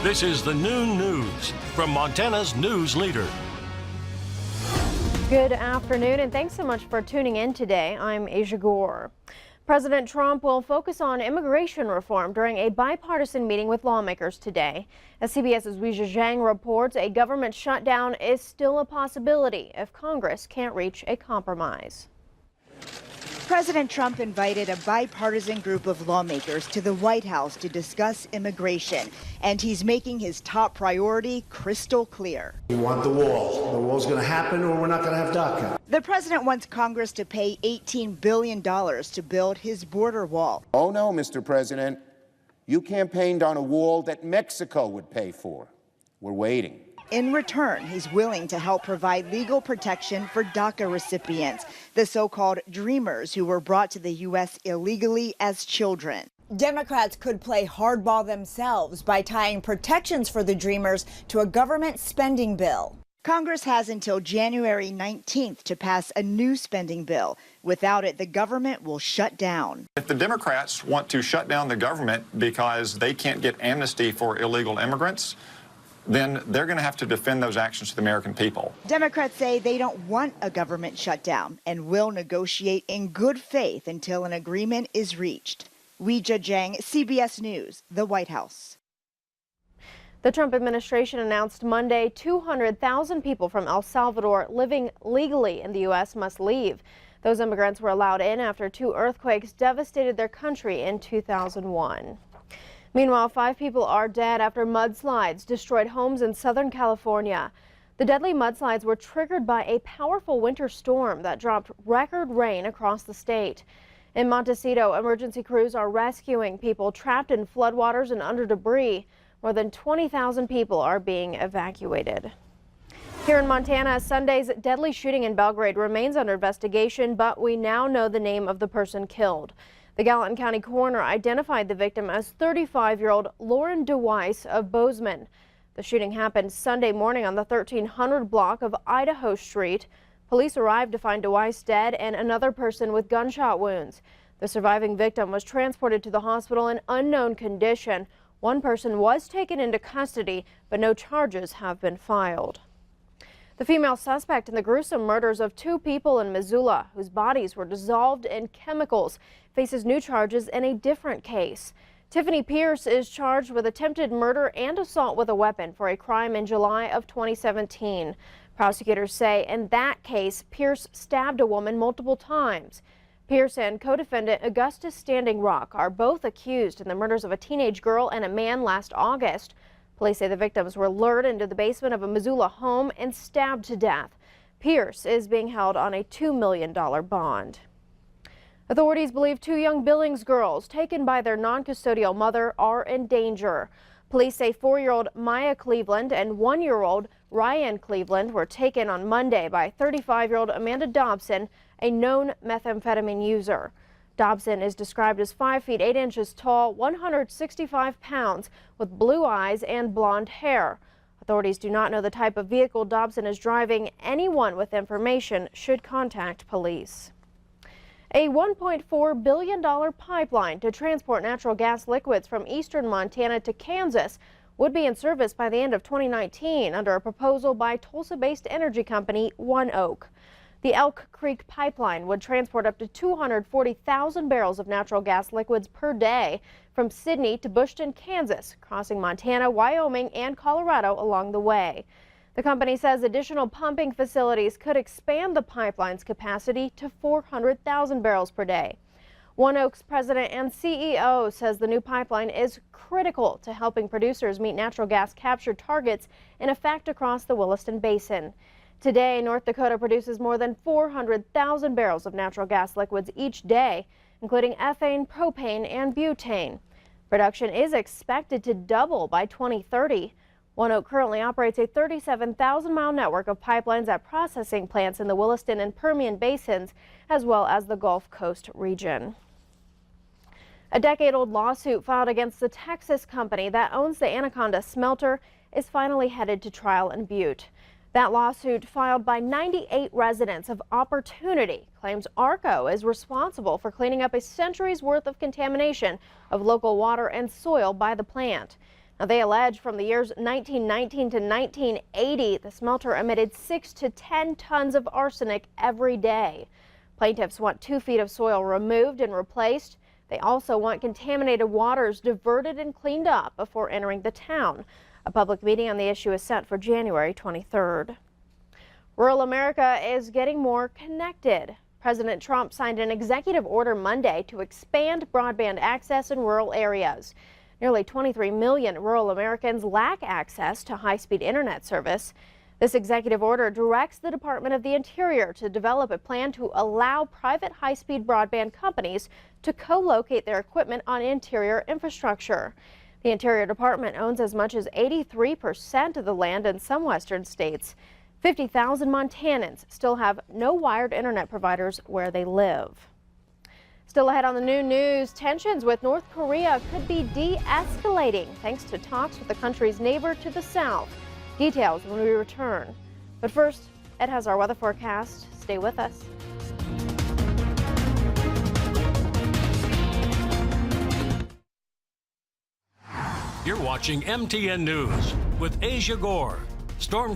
This is the noon news from Montana's news leader. Good afternoon, and thanks so much for tuning in today. I'm Aja Goare. President Trump will focus on immigration reform during a bipartisan meeting with lawmakers today. As CBS's Aja Zhang reports, a government shutdown is still a possibility if Congress can't reach a compromise. President Trump invited a bipartisan group of lawmakers to the White House to discuss immigration, and he's making his top priority crystal clear. We want the wall. The wall's going to happen or we're not going to have DACA. The president wants Congress to pay $18 billion to build his border wall. Oh no, Mr. President, you campaigned on a wall that Mexico would pay for. We're waiting. In return, he's willing to help provide legal protection for DACA recipients, the so-called dreamers who were brought to the U.S. illegally as children. Democrats could play hardball themselves by tying protections for the dreamers to a government spending bill. Congress has until January 19th to pass a new spending bill. Without it, the government will shut down. If the Democrats want to shut down the government because they can't get amnesty for illegal immigrants, then they're going to have to defend those actions to the American people. Democrats say they don't want a government shutdown and will negotiate in good faith until an agreement is reached. Aja Zhang, CBS News, the White House. The Trump administration announced Monday 200,000 people from El Salvador living legally in the U.S. must leave. Those immigrants were allowed in after 2 earthquakes devastated their country in 2001. Meanwhile, 5 people are dead after mudslides destroyed homes in Southern California. The deadly mudslides were triggered by a powerful winter storm that dropped record rain across the state. In Montecito, emergency crews are rescuing people trapped in floodwaters and under debris. More than 20,000 people are being evacuated. Here in Montana, Sunday's deadly shooting in Belgrade remains under investigation, but we now know the name of the person killed. The Gallatin County coroner identified the victim as 35-year-old Lauren DeWeiss of Bozeman. The shooting happened Sunday morning on the 1300 block of Idaho Street. Police arrived to find DeWeiss dead and another person with gunshot wounds. The surviving victim was transported to the hospital in unknown condition. One person was taken into custody, but no charges have been filed. The female suspect in the gruesome murders of 2 people in Missoula, whose bodies were dissolved in chemicals, faces new charges in a different case. Tiffany Pierce is charged with attempted murder and assault with a weapon for a crime in July of 2017. Prosecutors say in that case, Pierce stabbed a woman multiple times. Pierce and co-defendant Augustus Standing Rock are both accused in the murders of a teenage girl and a man last August. Police say the victims were lured into the basement of a Missoula home and stabbed to death. Pierce is being held on a $2 million bond. Authorities believe 2 young Billings girls taken by their non-custodial mother are in danger. Police say 4-year-old Maya Cleveland and 1-year-old Ryan Cleveland were taken on Monday by 35-year-old Amanda Dobson, a known methamphetamine user. Dobson is described as 5 feet 8 inches tall, 165 pounds, with blue eyes and blonde hair. Authorities do not know the type of vehicle Dobson is driving. Anyone with information should contact police. A $1.4 billion pipeline to transport natural gas liquids from eastern Montana to Kansas would be in service by the end of 2019 under a proposal by Tulsa-based energy company ONEOK. The Elk Creek Pipeline would transport up to 240,000 barrels of natural gas liquids per day from Sidney to Bushton, Kansas, crossing Montana, Wyoming, and Colorado along the way. The company says additional pumping facilities could expand the pipeline's capacity to 400,000 barrels per day. ONEOK's president and CEO says the new pipeline is critical to helping producers meet natural gas capture targets in effect across the Williston Basin. Today, North Dakota produces more than 400,000 barrels of natural gas liquids each day, including ethane, propane, and butane. Production is expected to double by 2030. ONEOK currently operates a 37,000-mile network of pipelines at processing plants in the Williston and Permian basins, as well as the Gulf Coast region. A decade-old lawsuit filed against the Texas company that owns the Anaconda Smelter is finally headed to trial in Butte. That lawsuit, filed by 98 residents of Opportunity, claims ARCO is responsible for cleaning up a century's worth of contamination of local water and soil by the plant. Now, they allege from the years 1919 to 1980, the smelter emitted 6 to 10 tons of arsenic every day. Plaintiffs want 2 feet of soil removed and replaced. They also want contaminated waters diverted and cleaned up before entering the town. A public meeting on the issue is set for January 23rd. Rural America is getting more connected. President Trump signed an executive order Monday to expand broadband access in rural areas. Nearly 23 million rural Americans lack access to high-speed internet service. This executive order directs the Department of the Interior to develop a plan to allow private high-speed broadband companies to co-locate their equipment on interior infrastructure. The Interior Department owns as much as 83% of the land in some western states. 50,000 Montanans still have no wired internet providers where they live. Still ahead on the new news, tensions with North Korea could be de-escalating thanks to talks with the country's neighbor to the south. Details when we return. But first, Ed has our weather forecast. Stay with us. You're watching MTN News with Aja Goare. Storm